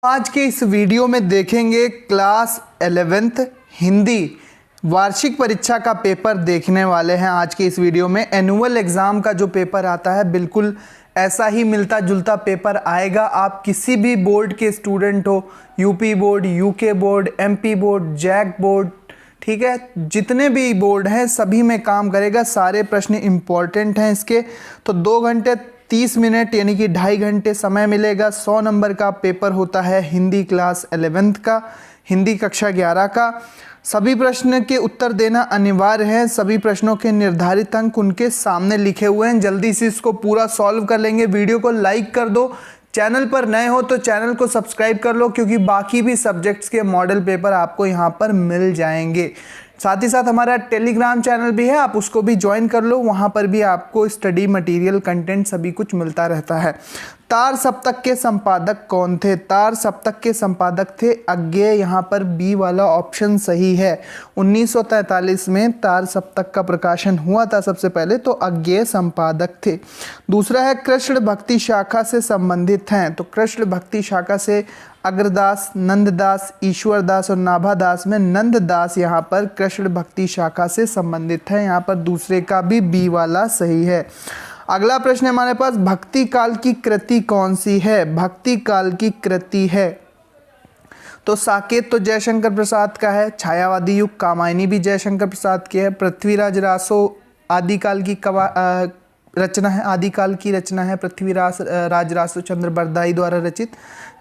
आज के इस वीडियो में देखेंगे क्लास 11th हिंदी वार्षिक परीक्षा का पेपर देखने वाले हैं। आज के इस वीडियो में एनुअल एग्ज़ाम का जो पेपर आता है बिल्कुल ऐसा ही मिलता जुलता पेपर आएगा। आप किसी भी बोर्ड के स्टूडेंट हो, UP board, UK board, MP board, JAC board, ठीक है, जितने भी बोर्ड हैं सभी में काम करेगा। सारे प्रश्न इम्पॉर्टेंट हैं इसके। तो 2 घंटे 30 मिनट यानी कि 2.5 घंटे समय मिलेगा। 100 नंबर का पेपर होता है हिंदी क्लास 11th का, हिंदी कक्षा 11 का। सभी प्रश्न के उत्तर देना अनिवार्य है। सभी प्रश्नों के निर्धारित अंक उनके सामने लिखे हुए हैं। जल्दी से इसको पूरा सॉल्व कर लेंगे। वीडियो को लाइक कर दो। चैनल पर नए हो तो चैनल को सब्सक्राइब कर लो, क्योंकि बाकी भी सब्जेक्ट्स के मॉडल पेपर आपको यहाँ पर मिल जाएंगे। साथ ही साथ हमारा टेलीग्राम चैनल भी है, आप उसको भी ज्वाइन कर लो। वहाँ पर भी आपको स्टडी मटेरियल, कंटेंट सभी कुछ मिलता रहता है। तार सप्तक के संपादक कौन थे? तार सप्तक के संपादक थे अज्ञेय। यहाँ पर बी वाला ऑप्शन सही है। 1943 में तार सप्तक का प्रकाशन हुआ था सबसे पहले, तो अज्ञेय संपादक थे। दूसरा है कृष्ण भक्ति शाखा से संबंधित हैं। तो कृष्ण भक्ति शाखा से अग्रदास, नंददास, ईश्वरदास और नाभादास में नंददास यहाँ पर कृष्ण भक्ति शाखा से संबंधित है। यहाँ पर दूसरे का भी बी वाला सही है। अगला प्रश्न है हमारे पास, भक्ति काल की कृति कौन सी है? भक्ति काल की कृति है तो साकेत तो जयशंकर प्रसाद का है। छायावादी युग कामायनी भी जयशंकर प्रसाद की है। पृथ्वीराज रासो आदिकाल की रचना है, आदिकाल की रचना है पृथ्वीराज रासो चंद्र बरदाई द्वारा रचित।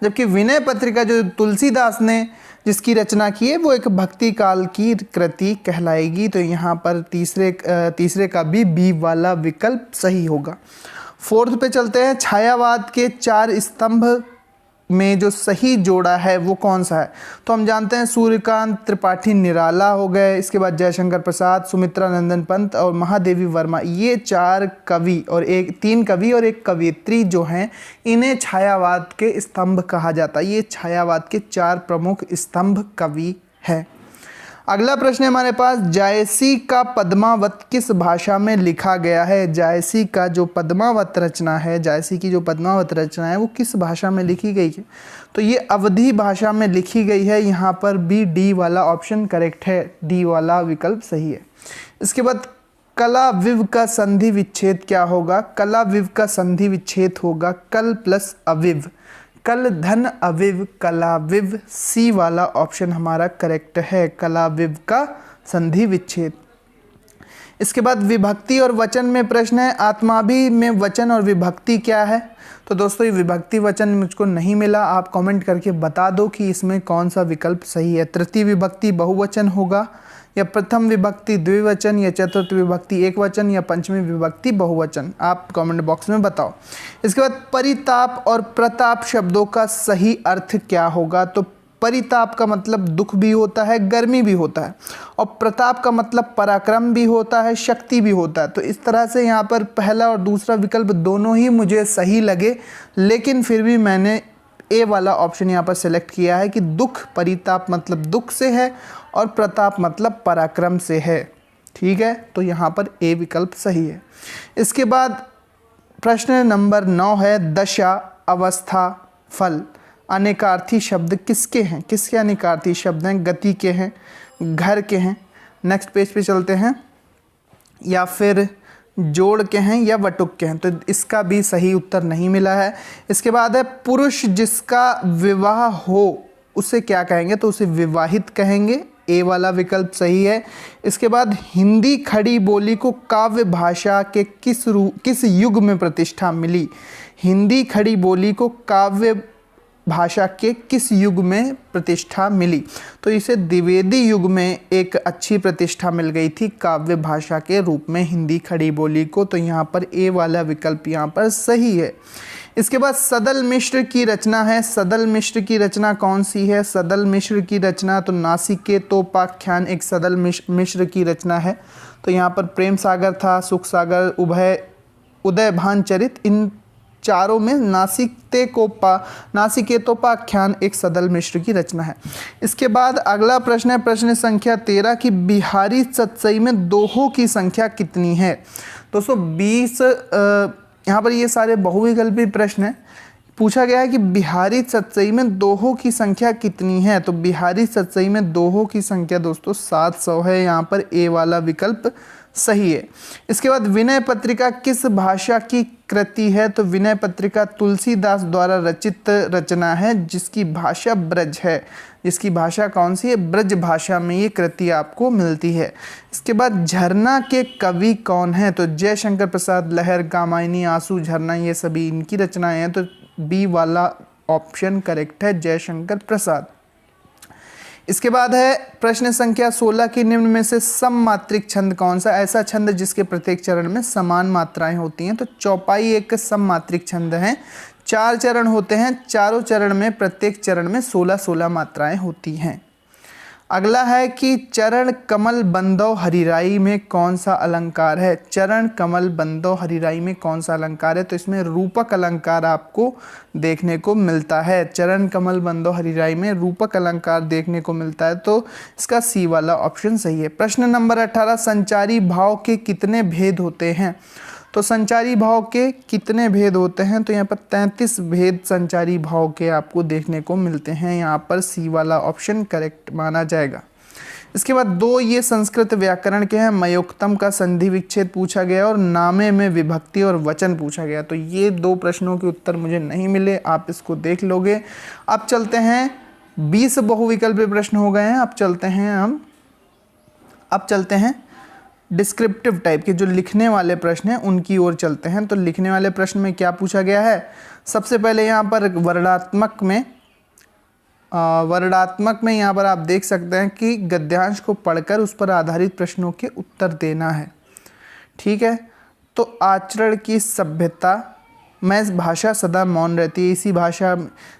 जबकि विनय पत्रिका जो तुलसीदास ने जिसकी रचना की है वो एक भक्ति काल की कृति कहलाएगी। तो यहाँ पर तीसरे का भी बी वाला विकल्प सही होगा। 4th पे चलते हैं। छायावाद के 4 स्तंभ में जो सही जोड़ा है वो कौन सा है? तो हम जानते हैं सूर्यकांत त्रिपाठी निराला हो गए, इसके बाद जयशंकर प्रसाद, सुमित्रा नंदन पंत और महादेवी वर्मा। ये 3 कवि और एक कवियत्री जो हैं, इन्हें छायावाद के स्तंभ कहा जाता है। ये छायावाद के 4 प्रमुख स्तंभ कवि हैं। अगला प्रश्न है हमारे पास, जायसी का पद्मावत किस भाषा में लिखा गया है? जायसी का जो पद्मावत रचना है, जायसी की जो पद्मावत रचना है वो किस भाषा में लिखी गई है? तो ये अवधी भाषा में लिखी गई है। यहाँ पर भी डी वाला ऑप्शन करेक्ट है, डी वाला विकल्प सही है। इसके बाद कला विव का संधि विच्छेद क्या होगा? कला विव का संधि विच्छेद होगा कल प्लस अविव, कल धन अविव कला विव। सी वाला ऑप्शन हमारा करेक्ट है, कला विव का संधि विच्छेद। इसके बाद विभक्ति और वचन में प्रश्न है, आत्माभि में वचन और विभक्ति क्या है? तो दोस्तों ये विभक्ति वचन मुझको नहीं मिला, आप कमेंट करके बता दो कि इसमें कौन सा विकल्प सही है। तृतीय विभक्ति बहुवचन होगा, या प्रथम विभक्ति द्विवचन, या चतुर्थ विभक्ति एकवचन, या पंचमी विभक्ति बहुवचन? आप कमेंट बॉक्स में बताओ। इसके बाद परिताप और प्रताप शब्दों का सही अर्थ क्या होगा? तो परिताप का मतलब दुख भी होता है, गर्मी भी होता है, और प्रताप का मतलब पराक्रम भी होता है, शक्ति भी होता है। तो इस तरह से यहाँ पर पहला और दूसरा विकल्प दोनों ही मुझे सही लगे, लेकिन फिर भी मैंने ए वाला ऑप्शन यहाँ पर सिलेक्ट किया है कि दुख, परिताप मतलब दुख से है और प्रताप मतलब पराक्रम से है। ठीक है, तो यहाँ पर ए विकल्प सही है। इसके बाद प्रश्न नंबर 9 है, दशा, अवस्था, फल अनेकार्थी शब्द किसके हैं? किसके अनेकार्थी शब्द हैं? गति के हैं, घर के हैं, नेक्स्ट पेज पे चलते हैं, या फिर जोड़ के हैं, या वटुक के हैं? तो इसका भी सही उत्तर नहीं मिला है। इसके बाद है पुरुष जिसका विवाह हो उसे क्या कहेंगे? तो उसे विवाहित कहेंगे, ए वाला विकल्प सही है। इसके बाद हिंदी खड़ी बोली को काव्य भाषा के किस युग में प्रतिष्ठा मिली? हिंदी खड़ी बोली को काव्य भाषा के किस युग में प्रतिष्ठा मिली? तो इसे द्विवेदी युग में एक अच्छी प्रतिष्ठा मिल गई थी काव्य भाषा के रूप में हिंदी खड़ी बोली को। तो यहाँ पर ए वाला विकल्प यहाँ पर सही है। इसके बाद सदल मिश्र की रचना है। सदल मिश्र की रचना कौन सी है? सदल मिश्र की रचना तो नासिकेतोपाख्यान एक सदल मिश्र की रचना है। तो यहाँ पर प्रेम सागर था, सुख सागर, उदयभान चरित, इन चारों में नासिकेतोपाख्यान एक सदल मिश्र की रचना है। इसके बाद अगला प्रश्न है प्रश्न संख्या 13 की बिहारी सतसई में दोहों की संख्या कितनी है? दोस्तों 20 यहाँ पर ये सारे बहुविकल्पी प्रश्न हैं। पूछा गया है कि बिहारी सतसई में दोहों की संख्या कितनी है। तो बिहारी सतसई में दोहों की संख्या दोस्तों 700 है। यहाँ पर ए वाला विकल्प सही है। इसके बाद विनय पत्रिका किस भाषा की कृति है। तो विनय पत्रिका तुलसीदास द्वारा रचित रचना है जिसकी भाषा ब्रज है। जिसकी भाषा कौन सी है? ब्रज भाषा में ये कृति आपको मिलती है। इसके बाद झरना के कवि कौन है। तो जयशंकर प्रसाद, लहर, कामायनी, आंसू, झरना, ये सभी इनकी रचनाएं हैं। तो बी वाला ऑप्शन करेक्ट है, जयशंकर प्रसाद। इसके बाद है प्रश्न संख्या 16 की निम्न में से सममात्रिक छंद कौन सा। ऐसा छंद जिसके प्रत्येक चरण में समान मात्राएं होती हैं। तो चौपाई एक सममात्रिक छंद है। 4 चरण होते हैं, चारों चरण में प्रत्येक चरण में 16-16 मात्राएं होती हैं। अगला है कि चरण कमल बंदो हरिराई में कौन सा अलंकार है। चरण कमल बंदो हरिराई में कौन सा अलंकार है। तो इसमें रूपक अलंकार आपको देखने को मिलता है। चरण कमल बंदो हरिराई में रूपक अलंकार देखने को मिलता है। तो इसका सी वाला ऑप्शन सही है। प्रश्न नंबर 18, संचारी भाव के कितने भेद होते हैं। तो संचारी भाव के कितने भेद होते हैं। तो यहाँ पर 33 भेद संचारी भाव के आपको देखने को मिलते हैं। यहाँ पर सी वाला ऑप्शन करेक्ट माना जाएगा। इसके बाद 2 ये संस्कृत व्याकरण के हैं। मयोक्तम का संधि विच्छेद पूछा गया और नामे में विभक्ति और वचन पूछा गया। तो ये 2 प्रश्नों के उत्तर मुझे नहीं मिले, आप इसको देख लोगे। अब चलते हैं 20 बहुविकल्पीय प्रश्न हो गए हैं। अब चलते हैं डिस्क्रिप्टिव टाइप के जो लिखने वाले प्रश्न हैं उनकी ओर चलते हैं। तो लिखने वाले प्रश्न में क्या पूछा गया है। सबसे पहले यहाँ पर वर्णात्मक में यहाँ पर आप देख सकते हैं कि गद्यांश को पढ़कर उस पर आधारित प्रश्नों के उत्तर देना है। ठीक है। तो आचरण की सभ्यता में भाषा सदा मौन रहती है, इसी भाषा।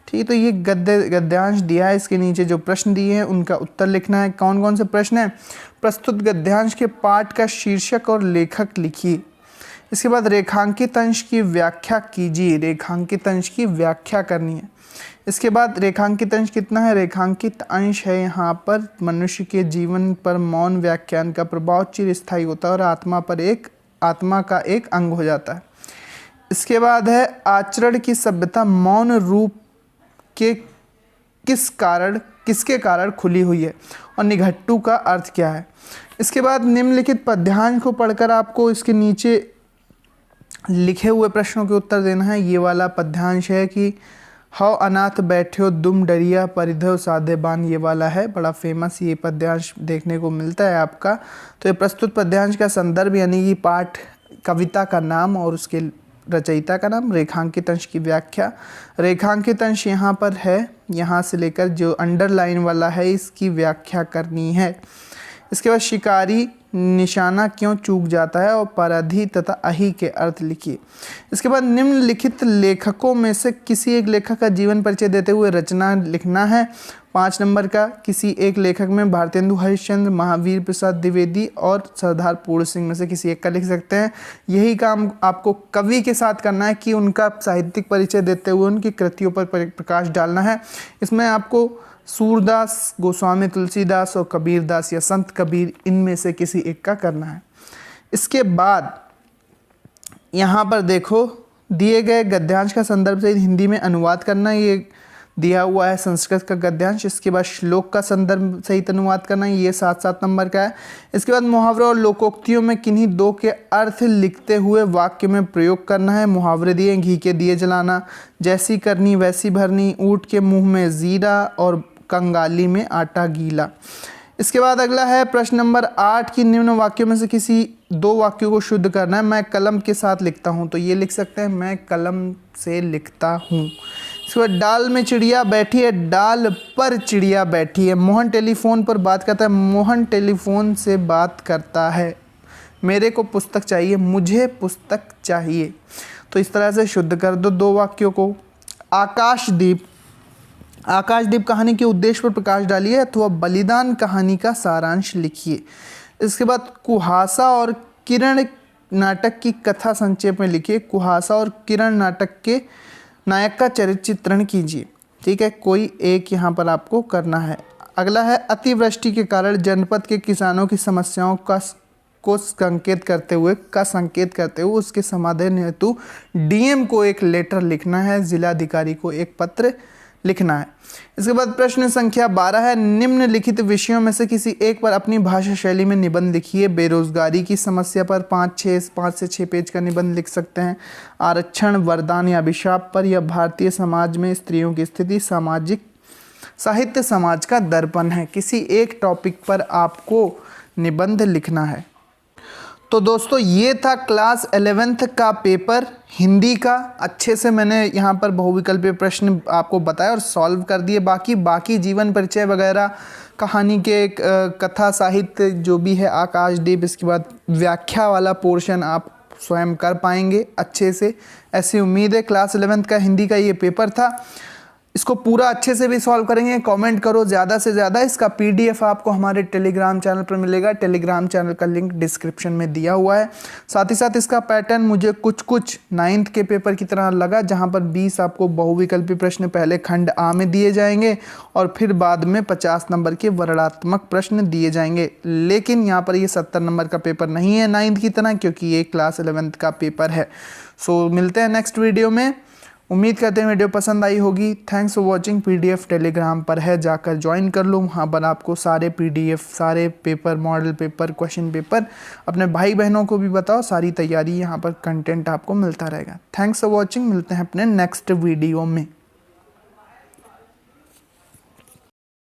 ठीक है। तो ये गद्यांश दिया है, इसके नीचे जो प्रश्न दिए हैं उनका उत्तर लिखना है। कौन कौन से प्रश्न हैं। प्रस्तुत गद्यांश के पाठ का शीर्षक और लेखक लिखिए। इसके बाद रेखांकित अंश की व्याख्या कीजिए। रेखांकित अंश की व्याख्या करनी है। इसके बाद रेखांकित अंश कितना है। रेखांकित अंश है यहाँ पर मनुष्य के जीवन पर मौन व्याख्यान का प्रभाव चिरस्थायी होता है और आत्मा का एक अंग हो जाता है। इसके बाद है आचरण की सभ्यता मौन रूप के किसके कारण खुली हुई है और निघट्टू का अर्थ क्या है। इसके बाद निम्नलिखित पद्यांश को पढ़कर आपको इसके नीचे लिखे हुए प्रश्नों के उत्तर देना है। ये वाला पद्यांश है कि हौ अनाथ बैठ्यो दुम डरिया परिधव साधे बान, ये वाला है, बड़ा फेमस ये पद्यांश देखने को मिलता है आपका। तो ये प्रस्तुत पद्यांश का संदर्भ यानी कि पाठ, कविता का नाम और उसके रचयिता का नाम, रेखांकित अंश की व्याख्या। रेखांकित अंश यहाँ पर है, यहाँ से लेकर जो अंडरलाइन वाला है इसकी व्याख्या करनी है। इसके बाद शिकारी निशाना क्यों चूक जाता है और परधि तथा अहि के अर्थ लिखिए। इसके बाद निम्नलिखित लेखकों में से किसी एक लेखक का जीवन परिचय देते हुए रचना लिखना है। 5 नंबर का, किसी एक लेखक में भारतेंदु हरिश्चंद्र, महावीर प्रसाद द्विवेदी और सरदार पूर्ण सिंह में से किसी एक का लिख सकते हैं। यही काम आपको कवि के साथ करना है कि उनका साहित्यिक परिचय देते हुए उनकी कृतियों पर प्रकाश डालना है। इसमें आपको सूरदास, गोस्वामी तुलसीदास और कबीरदास या संत कबीर, इनमें से किसी एक का करना है। इसके बाद यहाँ पर देखो दिए गए गद्यांश का संदर्भ से हिंदी में अनुवाद करना, ये दिया हुआ है संस्कृत का गद्यांश। इसके बाद श्लोक का संदर्भ सहित अनुवाद करना, ये 7-7 नंबर का है। इसके बाद मुहावरे और लोकोक्तियों में किन्हीं 2 के अर्थ लिखते हुए वाक्य में प्रयोग करना है। मुहावरे दिए, घी के दिए जलाना, जैसी करनी वैसी भरनी, ऊँट के मुँह में जीरा और कंगाली में आटा गीला। इसके बाद अगला है प्रश्न नंबर 8 की निम्न वाक्यों में से किसी 2 वाक्यों को शुद्ध करना है। मैं कलम के साथ लिखता हूँ, तो ये लिख सकते हैं मैं कलम से लिखता हूँ। इसके बाद डाल में चिड़िया बैठी है, डाल पर चिड़िया बैठी है। मोहन टेलीफोन पर बात करता है, मोहन टेलीफोन से बात करता है। मेरे को पुस्तक चाहिए, मुझे पुस्तक चाहिए। तो इस तरह से शुद्ध कर दो 2 वाक्यों को। आकाशदीप, आकाशदीप कहानी के उद्देश्य पर प्रकाश डालिए अथवा बलिदान कहानी का सारांश लिखिए। इसके बाद कुहासा और किरण नाटक की कथा संक्षेप में लिखिए। कुहासा और किरण नाटक के नायक का चरित्र चित्रण कीजिए। ठीक है, कोई एक यहाँ पर आपको करना है। अगला है अतिवृष्टि के कारण जनपद के किसानों की समस्याओं को संकेत करते हुए उसके समाधान हेतु डीएम को एक लेटर लिखना है, जिलाधिकारी को एक पत्र लिखना है। इसके बाद प्रश्न संख्या 12 है, निम्नलिखित विषयों में से किसी एक पर अपनी भाषा शैली में निबंध लिखिए। बेरोजगारी की समस्या पर 5 से 6 पेज का निबंध लिख सकते हैं। आरक्षण वरदान या अभिशाप पर, या भारतीय समाज में स्त्रियों की स्थिति, सामाजिक साहित्य समाज का दर्पण है। किसी एक टॉपिक पर आपको निबंध लिखना है। तो दोस्तों ये था क्लास 11th का पेपर हिंदी का। अच्छे से मैंने यहाँ पर बहुविकल्पीय प्रश्न आपको बताया और सॉल्व कर दिए। बाकी जीवन परिचय वगैरह, कहानी के कथा साहित्य जो भी है, आकाशदीप, इसके बाद व्याख्या वाला पोर्शन आप स्वयं कर पाएंगे अच्छे से, ऐसी उम्मीद है। क्लास 11th का हिंदी का ये पेपर था, इसको पूरा अच्छे से भी सॉल्व करेंगे। कमेंट करो ज़्यादा से ज़्यादा। इसका पीडीएफ आपको हमारे टेलीग्राम चैनल पर मिलेगा। टेलीग्राम चैनल का लिंक डिस्क्रिप्शन में दिया हुआ है। साथ ही साथ इसका पैटर्न मुझे कुछ 9th के पेपर की तरह लगा, जहां पर 20 आपको बहुविकल्पी प्रश्न पहले खंड आ में दिए जाएंगे और फिर बाद में 50 नंबर के वर्णनात्मक प्रश्न दिए जाएंगे। लेकिन यहाँ पर ये 70 नंबर का पेपर नहीं है 9th की तरह, क्योंकि ये क्लास 11th का पेपर है। सो मिलते हैं नेक्स्ट वीडियो में। उम्मीद करते हैं वीडियो पसंद आई होगी। Thanks for watching. PDF Telegram पर है, जाकर ज्वाइन कर लो। वहाँ पर आपको सारे पीडीएफ, सारे paper, model paper, question paper, अपने भाई बहनों को भी बताओ। सारी तैयारी यहाँ पर कंटेंट आपको मिलता रहेगा। Thanks for watching. मिलते हैं अपने नेक्स्ट वीडियो में।